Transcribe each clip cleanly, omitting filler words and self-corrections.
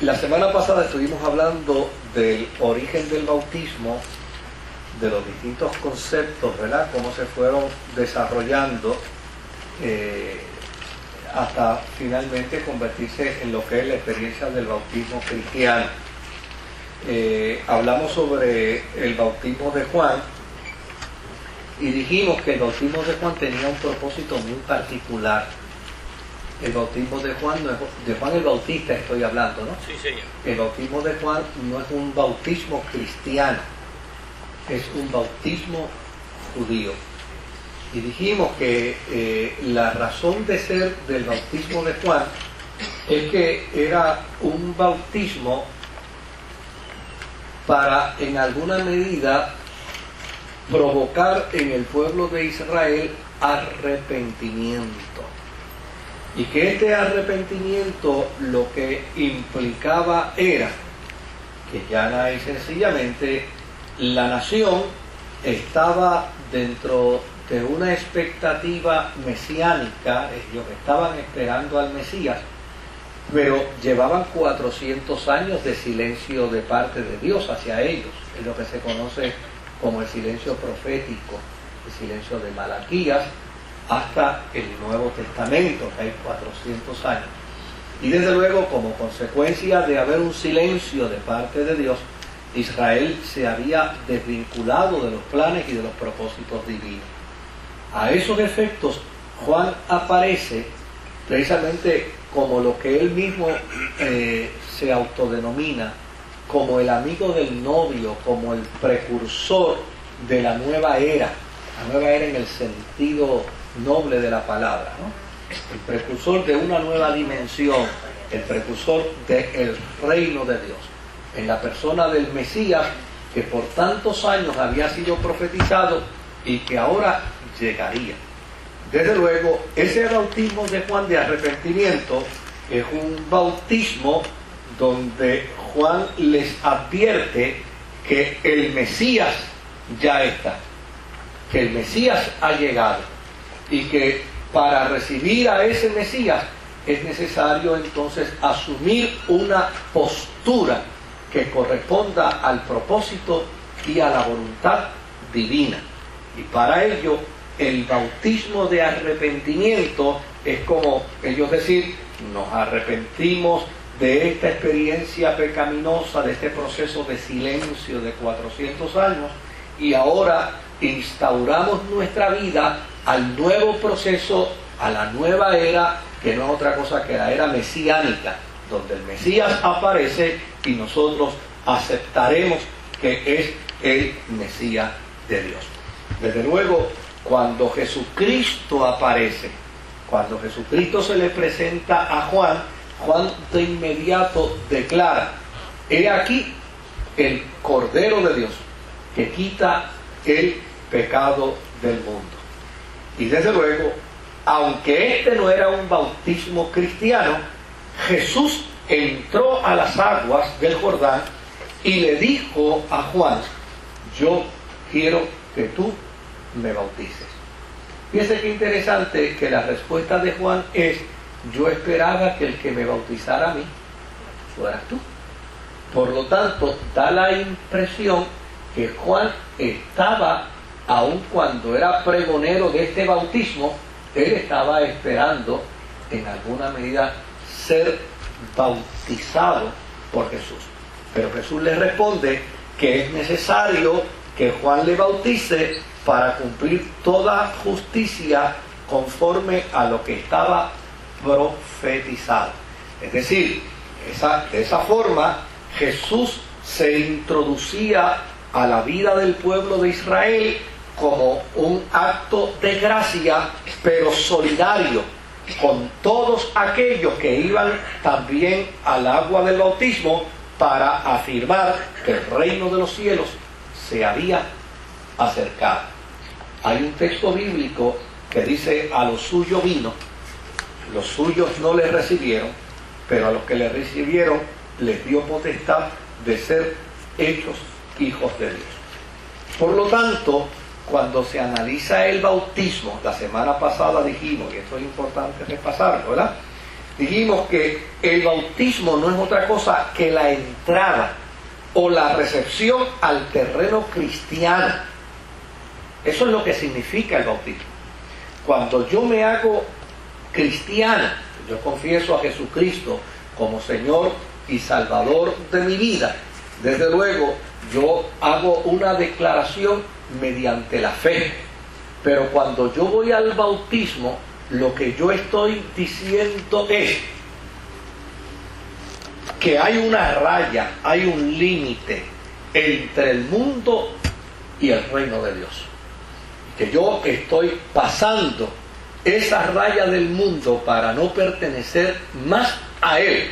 La semana pasada estuvimos hablando del origen del bautismo, de los distintos conceptos, ¿verdad? Cómo se fueron desarrollando hasta finalmente convertirse en lo que es la experiencia del bautismo cristiano. Hablamos sobre el bautismo de Juan y dijimos que el bautismo de Juan tenía un propósito muy particular. El bautismo de Juan, no es, de Juan el Bautista estoy hablando, ¿no? Sí, señor. El bautismo de Juan no es un bautismo cristiano, es un bautismo judío. Y dijimos que la razón de ser del bautismo de Juan es que era un bautismo para, en alguna medida, provocar en el pueblo de Israel arrepentimiento. Y que este arrepentimiento lo que implicaba era que llana y sencillamente la nación estaba dentro de una expectativa mesiánica. Ellos estaban esperando al Mesías, pero llevaban 400 años de silencio de parte de Dios hacia ellos. Es lo que se conoce como el silencio profético, el silencio de Malaquías, hasta el Nuevo Testamento, que hay 400 años. Y desde luego, como consecuencia de haber un silencio de parte de Dios, Israel se había desvinculado de los planes y de los propósitos divinos. A esos efectos, Juan aparece precisamente como lo que él mismo se autodenomina, como el amigo del novio, como el precursor de la nueva era en el sentido noble de la palabra, ¿no? El precursor de una nueva dimensión, el precursor del reino de Dios, en la persona del Mesías, que por tantos años había sido profetizado y que ahora llegaría. Desde luego, ese bautismo de Juan de arrepentimiento es un bautismo donde Juan les advierte que el Mesías ya está, que el Mesías ha llegado y que para recibir a ese Mesías es necesario entonces asumir una postura que corresponda al propósito y a la voluntad divina. Y para ello el bautismo de arrepentimiento es como ellos decir, nos arrepentimos de esta experiencia pecaminosa, de este proceso de silencio de 400 años, y ahora instauramos nuestra vida al nuevo proceso, a la nueva era, que no es otra cosa que la era mesiánica, donde el Mesías aparece y nosotros aceptaremos que es el Mesías de Dios. Desde luego, cuando Jesucristo aparece, cuando Jesucristo se le presenta a Juan, Juan de inmediato declara: he aquí el Cordero de Dios que quita el pecado del mundo. Y desde luego, aunque este no era un bautismo cristiano, Jesús entró a las aguas del Jordán y le dijo a Juan: yo quiero que tú me bautices. Fíjense qué interesante que la respuesta de Juan es: yo esperaba que el que me bautizara a mí fueras tú. Por lo tanto, da la impresión que Juan estaba, aun cuando era pregonero de este bautismo, él estaba esperando en alguna medida ser bautizado por Jesús. Pero Jesús le responde que es necesario que Juan le bautice para cumplir toda justicia conforme a lo que estaba profetizado. Es decir, de esa forma Jesús se introducía a la vida del pueblo de Israel como un acto de gracia, pero solidario, con todos aquellos que iban también al agua del bautismo para afirmar que el reino de los cielos se había acercado. Hay un texto bíblico que dice: a los suyos vino, los suyos no le recibieron, pero a los que le recibieron les dio potestad de ser hechos hijos de Dios. Por lo tanto, cuando se analiza el bautismo, la semana pasada dijimos, y esto es importante repasarlo, ¿verdad? dijimos que el bautismo no es otra cosa que la entrada o la recepción al terreno cristiano. Eso es lo que significa el bautismo. Cuando yo me hago cristiano, yo confieso a Jesucristo como Señor y Salvador de mi vida, desde luego yo hago una declaración mediante la fe. Pero cuando yo voy al bautismo, lo que yo estoy diciendo es que hay una raya, hay un límite entre el mundo y el reino de Dios. Que yo estoy pasando esa raya del mundo para no pertenecer más a Él,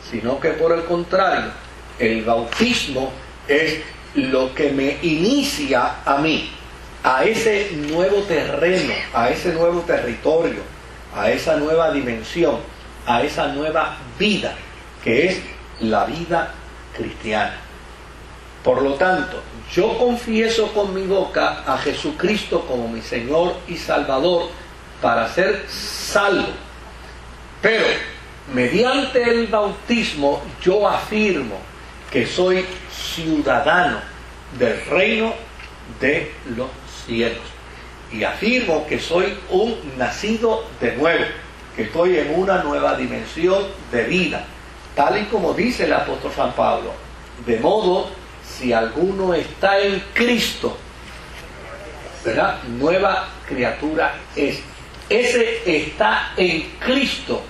sino que por el contrario, el bautismo es lo que me inicia a mí, a ese nuevo terreno, a ese nuevo territorio, a esa nueva dimensión, a esa nueva vida, que es la vida cristiana. Por lo tanto, yo confieso con mi boca a Jesucristo como mi Señor y Salvador para ser salvo. Pero mediante el bautismo yo afirmo que soy ciudadano del reino de los cielos. Y afirmo que soy un nacido de nuevo, que estoy en una nueva dimensión de vida, tal y como dice el apóstol San Pablo. De modo, si alguno está en Cristo, ¿verdad? Nueva criatura es. Ese está en Cristo,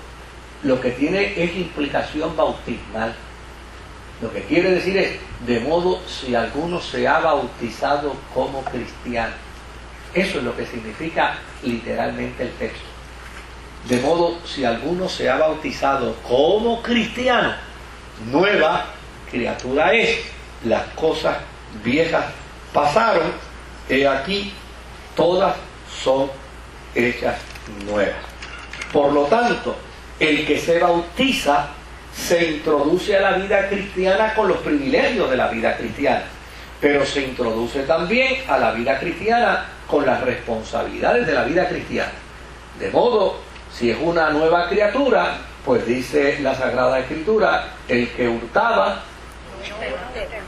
lo que tiene es implicación bautismal. Lo que quiere decir es, de modo si alguno se ha bautizado como cristiano. Eso es lo que significa literalmente el texto. De modo si alguno se ha bautizado como cristiano, nueva criatura es. Las cosas viejas pasaron, he aquí, todas son hechas nuevas. Por lo tanto, el que se bautiza se introduce a la vida cristiana con los privilegios de la vida cristiana, pero se introduce también a la vida cristiana con las responsabilidades de la vida cristiana. De modo, si es una nueva criatura, pues dice la Sagrada Escritura, el que hurtaba,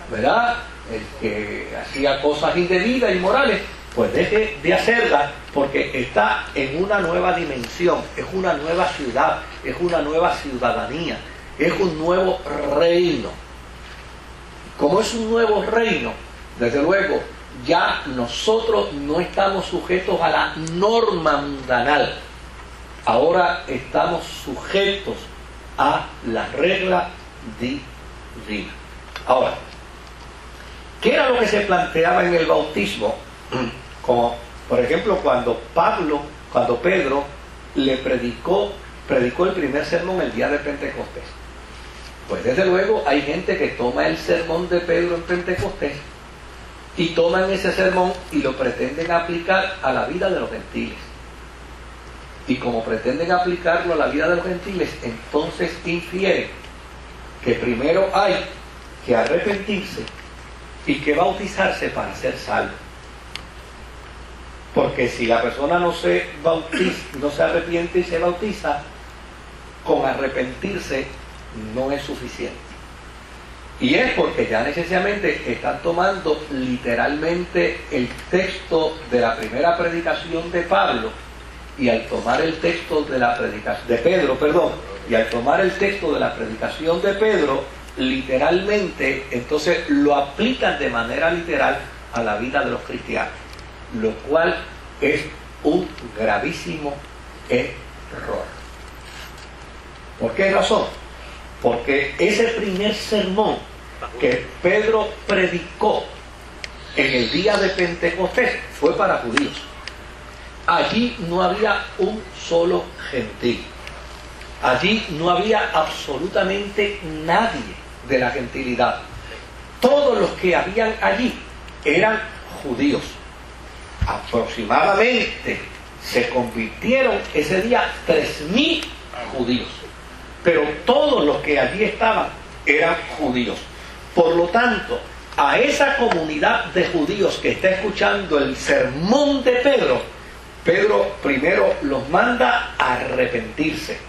¿verdad?, el que hacía cosas indebidas, inmorales, pues deje de hacerlas, porque está en una nueva dimensión, es una nueva ciudad, es una nueva ciudadanía, es un nuevo reino. Como es un nuevo reino, desde luego, ya nosotros no estamos sujetos a la norma mundanal. Ahora estamos sujetos a la regla divina. Ahora, ¿qué era lo que se planteaba en el bautismo? Como, por ejemplo, cuando Pedro le predicó el primer sermón el día de Pentecostés. Pues desde luego hay gente que toma el sermón de Pedro en Pentecostés y toman ese sermón y lo pretenden aplicar a la vida de los gentiles. Y como pretenden aplicarlo a la vida de los gentiles, entonces infieren que primero hay que arrepentirse y que bautizarse para ser salvo. Porque si la persona no se arrepiente y se bautiza, con arrepentirse no es suficiente. Y es porque ya necesariamente están tomando literalmente el texto de la primera predicación de Pablo, y al tomar el texto de la predicación de Pedro, y al tomar el texto de la predicación de Pedro, literalmente, entonces lo aplican de manera literal a la vida de los cristianos, lo cual es un gravísimo error. ¿Por qué razón? Porque ese primer sermón que Pedro predicó en el día de Pentecostés fue para judíos. Allí no había un solo gentil. Allí no había absolutamente nadie de la gentilidad. Todos los que habían allí eran judíos. Aproximadamente se convirtieron ese día 3.000 judíos. Pero todos los que allí estaban eran judíos. Por lo tanto, a esa comunidad de judíos que está escuchando el sermón de Pedro, Pedro primero los manda a arrepentirse.